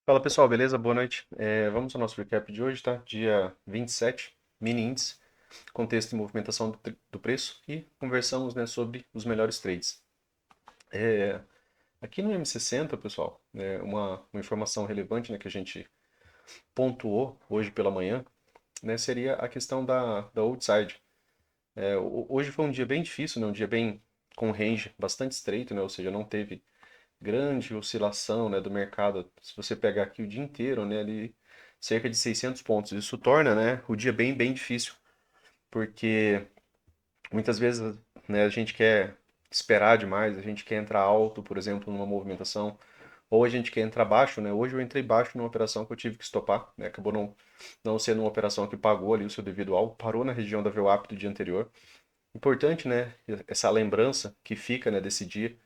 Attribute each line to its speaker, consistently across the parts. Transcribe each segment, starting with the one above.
Speaker 1: Fala pessoal, beleza? Boa noite. Vamos ao nosso recap de hoje, tá? Dia 27, mini índice, contexto e movimentação do preço e conversamos, né, sobre os melhores trades. É, Aqui no M60, pessoal, uma informação relevante, né, que a gente pontuou hoje pela manhã, né, seria a questão da outside. Hoje foi um dia bem difícil, né, um dia bem com range bastante estreito, né, ou seja, não teve grande oscilação, né, do mercado. Se você pegar aqui o dia inteiro, né, ali cerca de 600 pontos. Isso torna, né, o dia bem difícil, porque muitas vezes, né, a gente quer esperar demais, a gente quer entrar alto, por exemplo, numa movimentação, ou a gente quer entrar baixo, né? Hoje eu entrei baixo numa operação que eu tive que estopar, né? Acabou não sendo uma operação que pagou ali o seu devido alvo, parou na região da VWAP do dia anterior. Importante, né, essa lembrança que fica, né, desse dia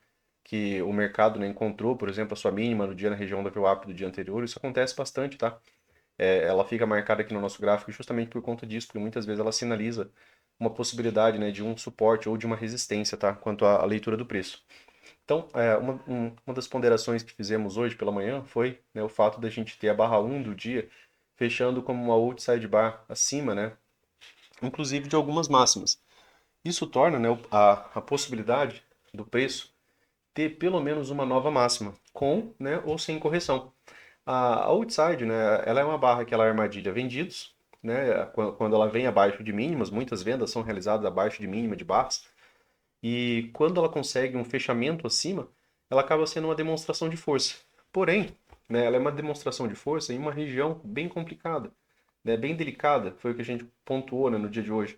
Speaker 1: que o mercado, né, encontrou, por exemplo, a sua mínima no dia na região da VWAP do dia anterior. Isso acontece bastante, tá? Ela fica marcada aqui no nosso gráfico justamente por conta disso, porque muitas vezes ela sinaliza uma possibilidade, né, de um suporte ou de uma resistência, tá? Quanto à leitura do preço. Então, uma das ponderações que fizemos hoje pela manhã foi, né, o fato da gente ter a barra 1 do dia fechando como uma outside bar acima, né, inclusive de algumas máximas. Isso torna, né, a possibilidade do preço ter pelo menos uma nova máxima, com, né, ou sem correção. A outside, né, ela é uma barra que ela armadilha vendidos, né, quando ela vem abaixo de mínimas, muitas vendas são realizadas abaixo de mínima de barras, e quando ela consegue um fechamento acima, ela acaba sendo uma demonstração de força. Porém, né, ela é uma demonstração de força em uma região bem complicada, né, bem delicada, foi o que a gente pontuou, né, no dia de hoje,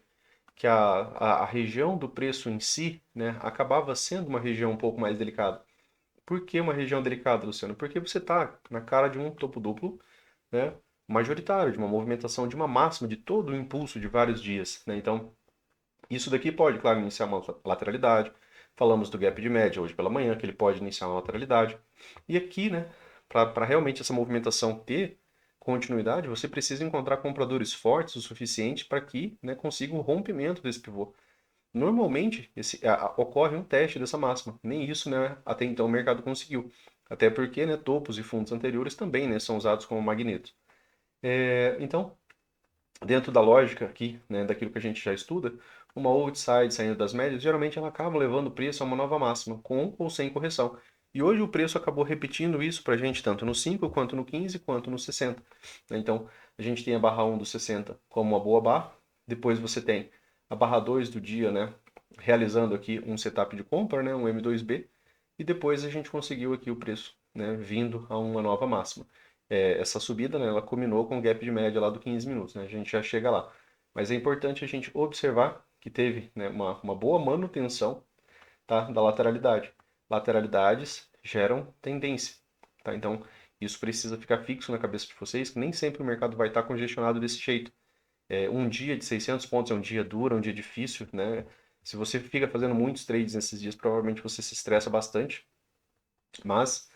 Speaker 1: que a região do preço em si, né, acabava sendo uma região um pouco mais delicada. Por que uma região delicada, Luciano? Porque você está na cara de um topo duplo, né, majoritário, de uma movimentação de uma máxima de todo o impulso de vários dias, né? Então, isso daqui pode, claro, iniciar uma lateralidade. Falamos do gap de média hoje pela manhã, que ele pode iniciar uma lateralidade. E aqui, né, para realmente essa movimentação ter continuidade, você precisa encontrar compradores fortes o suficiente para que, né, consiga um rompimento desse pivô. Normalmente, ocorre um teste dessa máxima. Nem isso, né, até então o mercado conseguiu. Até porque, né, topos e fundos anteriores também, né, são usados como magneto. Então, dentro da lógica aqui, né, daquilo que a gente já estuda, uma outside saindo das médias, geralmente ela acaba levando o preço a uma nova máxima, com ou sem correção. E hoje o preço acabou repetindo isso para a gente, tanto no 5, quanto no 15, quanto no 60. Então, a gente tem a barra 1 do 60 como uma boa barra, depois você tem a barra 2 do dia, né, realizando aqui um setup de compra, né, um M2B, e depois a gente conseguiu aqui o preço, né, vindo a uma nova máxima. Essa subida, né, ela culminou com o gap de média lá do 15 minutos, né, a gente já chega lá. Mas é importante a gente observar que teve, né, uma boa manutenção, tá, da lateralidade. Lateralidades geram tendência, tá? Então, isso precisa ficar fixo na cabeça de vocês, que nem sempre o mercado vai estar congestionado desse jeito. Um dia de 600 pontos é um dia duro, é um dia difícil, né? Se você fica fazendo muitos trades nesses dias, provavelmente você se estressa bastante, mas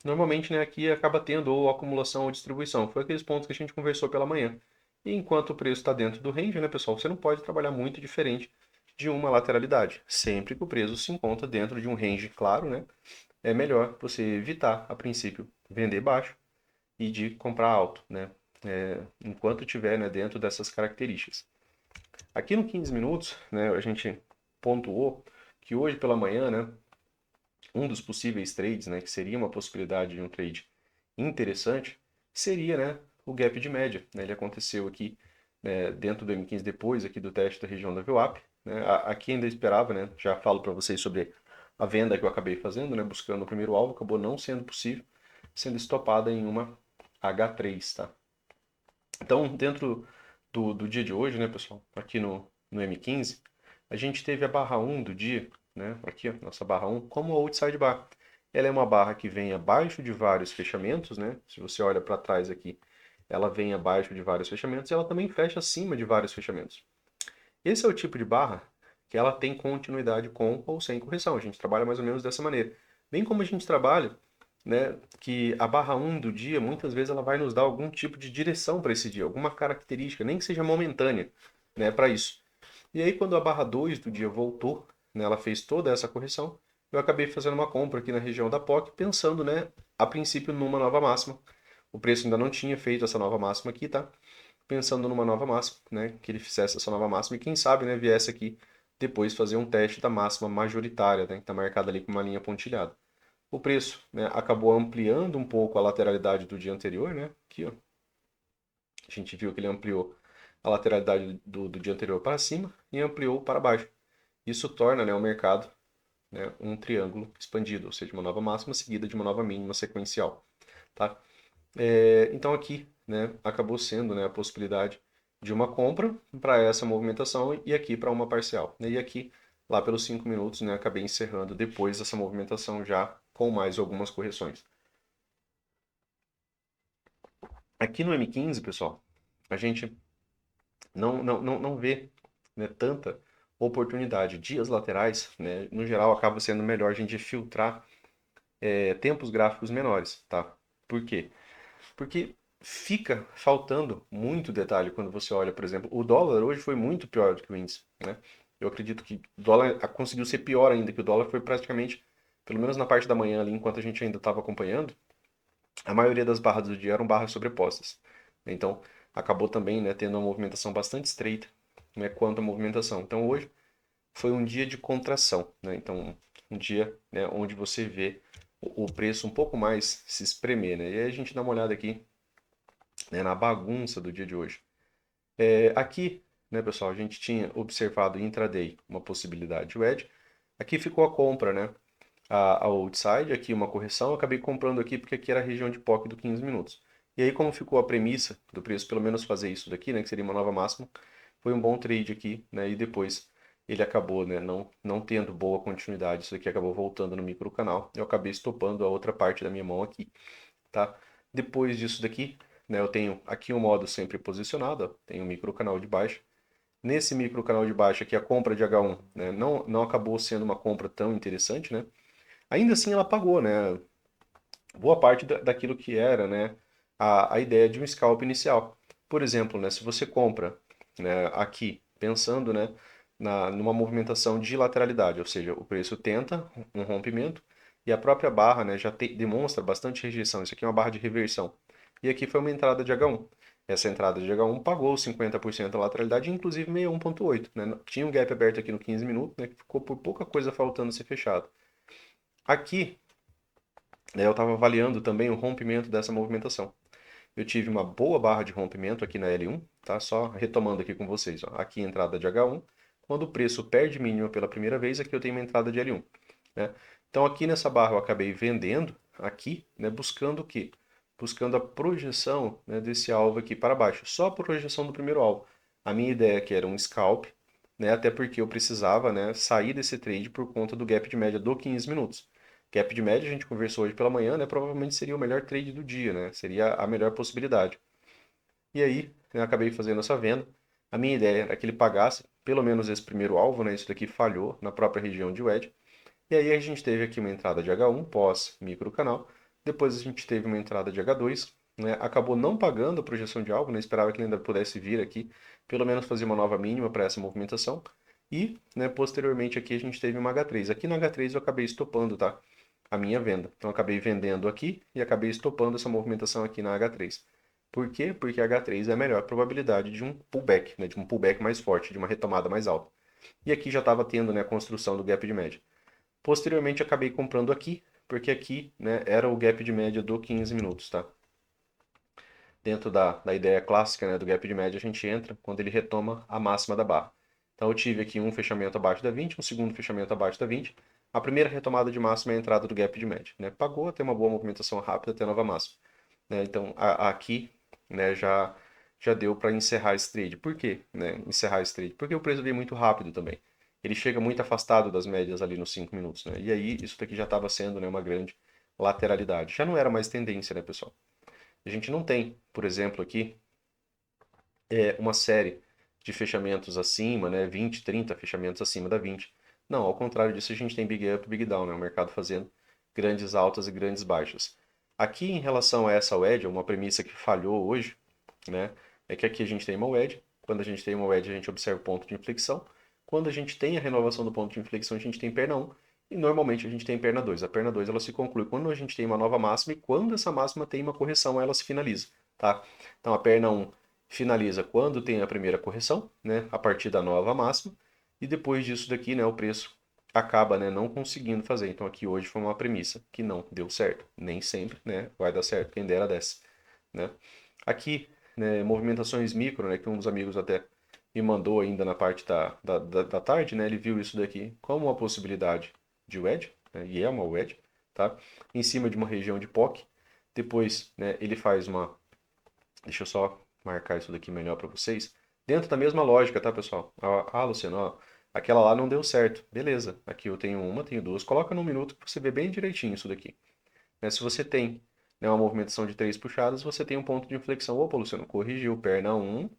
Speaker 1: normalmente, né, aqui acaba tendo ou acumulação ou distribuição. Foi aqueles pontos que a gente conversou pela manhã. E enquanto o preço está dentro do range, né, pessoal, você não pode trabalhar muito diferente de uma lateralidade. Sempre que o preço se encontra dentro de um range claro, né, é melhor você evitar, a princípio, vender baixo e de comprar alto, né, enquanto tiver, né, dentro dessas características. Aqui no 15 minutos, né, a gente pontuou que hoje pela manhã, né, um dos possíveis trades, né, que seria uma possibilidade de um trade interessante, seria, né, o gap de média, né? Ele aconteceu aqui, né, dentro do M15 depois aqui do teste da região da VWAP, né? Aqui ainda esperava, né, já falo para vocês sobre a venda que eu acabei fazendo, né, buscando o primeiro alvo, acabou não sendo possível, sendo estopada em uma H3, tá? Então, dentro do dia de hoje, né, pessoal, aqui no M15, a gente teve a barra 1 do dia, né, aqui, ó, nossa barra 1, como a outside bar. Ela é uma barra que vem abaixo de vários fechamentos, né? Se você olha para trás aqui, ela vem abaixo de vários fechamentos e ela também fecha acima de vários fechamentos. Esse é o tipo de barra que ela tem continuidade com ou sem correção. A gente trabalha mais ou menos dessa maneira. Bem como a gente trabalha, né, que a barra 1 do dia, muitas vezes ela vai nos dar algum tipo de direção para esse dia, alguma característica, nem que seja momentânea, né, para isso. E aí quando a barra 2 do dia voltou, né, ela fez toda essa correção, eu acabei fazendo uma compra aqui na região da POC, pensando, né, a princípio numa nova máxima. O preço ainda não tinha feito essa nova máxima aqui, tá? Pensando numa nova máxima, né, que ele fizesse essa nova máxima e quem sabe, né, viesse aqui depois fazer um teste da máxima majoritária, né, que está marcada ali com uma linha pontilhada. O preço, né, acabou ampliando um pouco a lateralidade do dia anterior, né? Aqui, ó. A gente viu que ele ampliou a lateralidade do dia anterior para cima e ampliou para baixo. Isso torna, né, o mercado, né, um triângulo expandido, ou seja, uma nova máxima seguida de uma nova mínima sequencial, tá? Então aqui, né, acabou sendo, né, a possibilidade de uma compra para essa movimentação e aqui para uma parcial. E aqui, lá pelos 5 minutos, né, acabei encerrando depois dessa movimentação já com mais algumas correções. Aqui no M15, pessoal, a gente não vê, né, tanta oportunidade. Dias laterais, né, no geral, acaba sendo melhor a gente filtrar tempos gráficos menores, tá? Por quê? Porque fica faltando muito detalhe quando você olha, por exemplo, o dólar hoje foi muito pior do que o índice, né? Eu acredito que o dólar conseguiu ser pior ainda, que o dólar foi praticamente, pelo menos na parte da manhã ali, enquanto a gente ainda estava acompanhando, a maioria das barras do dia eram barras sobrepostas. Então, acabou também, né, tendo uma movimentação bastante estreita, né, quanto à movimentação. Então, hoje foi um dia de contração, né? Então, um dia, né, onde você vê o preço um pouco mais se espremer, né? E aí a gente dá uma olhada aqui, né, na bagunça do dia de hoje. Aqui, né, pessoal, a gente tinha observado intraday uma possibilidade de wedge. Aqui ficou a compra, né? A outside, aqui uma correção, eu acabei comprando aqui porque aqui era a região de POC do 15 minutos. E aí, como ficou a premissa do preço, pelo menos fazer isso daqui, né, que seria uma nova máxima, foi um bom trade aqui, né, e depois ele acabou, né, não tendo boa continuidade, isso aqui acabou voltando no micro canal, eu acabei estopando a outra parte da minha mão aqui, tá? Depois disso daqui, né, eu tenho aqui o modo sempre posicionado, ó, tenho o micro canal de baixo. Nesse micro canal de baixo aqui, a compra de H1, né, não acabou sendo uma compra tão interessante, né? Ainda assim ela pagou, né? Boa parte daquilo que era, né, a ideia de um scalp inicial. Por exemplo, né, se você compra, né, aqui, pensando, né, numa movimentação de lateralidade, ou seja, o preço tenta um rompimento e a própria barra, né, já demonstra bastante rejeição. Isso aqui é uma barra de reversão. E aqui foi uma entrada de H1. Essa entrada de H1 pagou 50% da lateralidade, inclusive 61,8, né? Tinha um gap aberto aqui no 15 minutos, né, que ficou por pouca coisa faltando ser fechado. Aqui, né, eu estava avaliando também o rompimento dessa movimentação. Eu tive uma boa barra de rompimento aqui na L1, tá? Só retomando aqui com vocês, ó. Aqui entrada de H1. Quando o preço perde mínima pela primeira vez, aqui eu tenho uma entrada de L1, né? Então aqui nessa barra eu acabei vendendo aqui, né, buscando o quê? Buscando a projeção, né, desse alvo aqui para baixo. Só a projeção do primeiro alvo. A minha ideia aqui era um scalp, né, até porque eu precisava, né, sair desse trade por conta do gap de média do 15 minutos. Gap de média, a gente conversou hoje pela manhã, né? Provavelmente seria o melhor trade do dia, né? Seria a melhor possibilidade. E aí, eu acabei fazendo essa venda. A minha ideia era que ele pagasse pelo menos esse primeiro alvo, né? Isso daqui falhou na própria região de wedge. E aí a gente teve aqui uma entrada de H1 pós micro canal. Depois a gente teve uma entrada de H2, né? Acabou não pagando a projeção de alvo, né? Esperava que ele ainda pudesse vir aqui, pelo menos fazer uma nova mínima para essa movimentação. E, né, posteriormente aqui a gente teve uma H3. Aqui na H3 eu acabei estopando, tá? A minha venda. Então, eu acabei vendendo aqui e acabei estopando essa movimentação aqui na H3. Por quê? Porque a H3 é a melhor probabilidade de um pullback, né, de um pullback mais forte, de uma retomada mais alta. E aqui já estava tendo, né, a construção do gap de média. Posteriormente, acabei comprando aqui, porque aqui, né, era o gap de média do 15 minutos, tá? Dentro da ideia clássica, né, do gap de média, a gente entra quando ele retoma a máxima da barra. Então, eu tive aqui um fechamento abaixo da 20, um segundo fechamento abaixo da 20. A primeira retomada de máxima é a entrada do gap de média, né? Pagou até uma boa movimentação rápida até a nova máxima, né? Então, aqui, né, já deu para encerrar esse trade. Por quê, né, encerrar esse trade? Porque o preço veio muito rápido também. Ele chega muito afastado das médias ali nos 5 minutos, né? E aí, isso daqui já estava sendo, né, uma grande lateralidade. Já não era mais tendência, né, pessoal? A gente não tem, por exemplo, aqui uma série de fechamentos acima, né, 20, 30 fechamentos acima da 20. Não, ao contrário disso, a gente tem big up, big down, né, o mercado fazendo grandes altas e grandes baixas. Aqui, em relação a essa wedge, uma premissa que falhou hoje, né, é que aqui a gente tem uma wedge. Quando a gente tem uma wedge, a gente observa o ponto de inflexão. Quando a gente tem a renovação do ponto de inflexão, a gente tem perna 1. E normalmente a gente tem perna 2. A perna 2 ela se conclui quando a gente tem uma nova máxima e quando essa máxima tem uma correção, ela se finaliza, tá? Então a perna um finaliza quando tem a primeira correção, né, a partir da nova máxima, e depois disso daqui, né, o preço acaba, né, não conseguindo fazer. Então aqui hoje foi uma premissa que não deu certo. Nem sempre, né, vai dar certo, quem dera desce, né? Aqui, né, movimentações micro, né, que um dos amigos até me mandou ainda na parte da tarde, né, ele viu isso daqui como uma possibilidade de wedge, né, e é uma wedge, tá? Em cima de uma região de POC. Depois, né, ele faz uma. Deixa eu só marcar isso daqui melhor para vocês. Dentro da mesma lógica, tá, pessoal? Luciano, ó, aquela lá não deu certo. Beleza, aqui eu tenho uma, tenho duas. Coloca num minuto que você vê bem direitinho isso daqui. Né, se você tem, né, uma movimentação de três puxadas, você tem um ponto de inflexão. Opa, Luciano, corrigiu, perna um.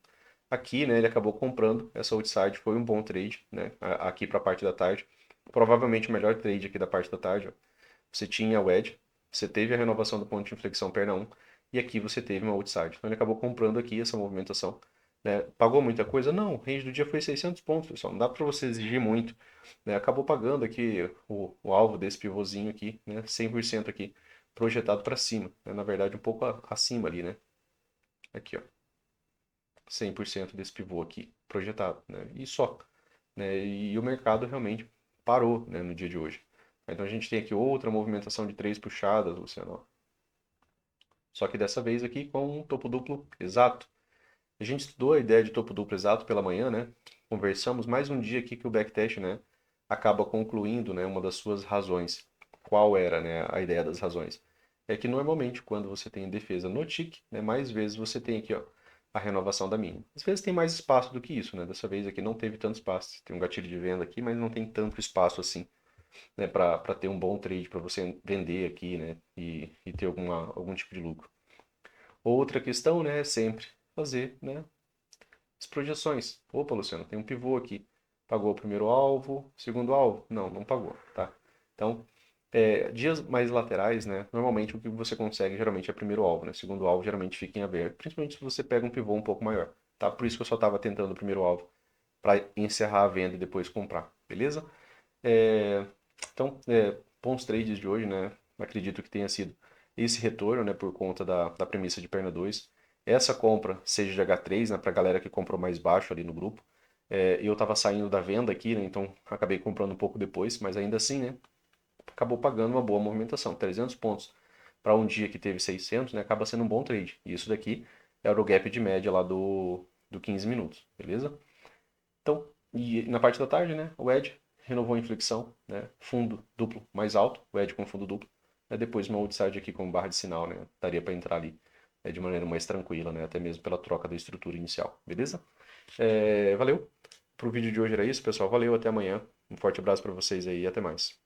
Speaker 1: Aqui, né, ele acabou comprando essa outside, foi um bom trade, né, aqui para a parte da tarde. Provavelmente o melhor trade aqui da parte da tarde, ó. Você tinha o edge, você teve a renovação do ponto de inflexão perna um e aqui você teve uma outside. Então ele acabou comprando aqui essa movimentação, né? Pagou muita coisa? Não, o range do dia foi 600 pontos, pessoal. Não dá para você exigir muito, né? Acabou pagando aqui o alvo desse pivôzinho aqui, né? 100% aqui, projetado para cima, né? Na verdade um pouco acima ali, né? Aqui, ó. 100% desse pivô aqui projetado, né? E só, né? E o mercado realmente parou, né, no dia de hoje. Então a gente tem aqui outra movimentação de três puxadas, Luciano. Só que dessa vez aqui com um topo duplo exato. A gente estudou a ideia de topo duplo exato pela manhã, né? Conversamos mais um dia aqui que o backtest, né, acaba concluindo, né, uma das suas razões. Qual era, né, a ideia das razões? É que normalmente quando você tem defesa no tick, né, mais vezes você tem aqui, ó, a renovação da mínima. Às vezes tem mais espaço do que isso, né? Dessa vez aqui não teve tanto espaço. Tem um gatilho de venda aqui, mas não tem tanto espaço assim, né, para ter um bom trade para você vender aqui, né, e ter algum tipo de lucro. Outra questão, né, é sempre fazer, né, as projeções. Opa, Luciano, tem um pivô aqui. Pagou o primeiro alvo, segundo alvo? Não, não pagou, tá? Então, dias mais laterais, né, normalmente o que você consegue geralmente é primeiro alvo, né? Segundo alvo geralmente fica em aberto, principalmente se você pega um pivô um pouco maior, tá? Por isso que eu só estava tentando o primeiro alvo para encerrar a venda e depois comprar, beleza? É, então, bons trades de hoje, né? Acredito que tenha sido esse retorno, né, por conta da premissa de perna 2. Essa compra, seja de H3, né, para a galera que comprou mais baixo ali no grupo. Eu estava saindo da venda aqui, né, então acabei comprando um pouco depois, mas ainda assim, né, acabou pagando uma boa movimentação. 300 pontos para um dia que teve 600, né, acaba sendo um bom trade. E isso daqui era o gap de média lá do 15 minutos, beleza? Então, e na parte da tarde, né, o Edge renovou a inflexão, né, fundo duplo mais alto, o Edge com fundo duplo. Depois uma outside aqui com barra de sinal, né, daria para entrar ali de maneira mais tranquila, né, até mesmo pela troca da estrutura inicial, beleza? Valeu. Pro vídeo de hoje era isso, pessoal. Valeu, até amanhã. Um forte abraço para vocês aí e até mais.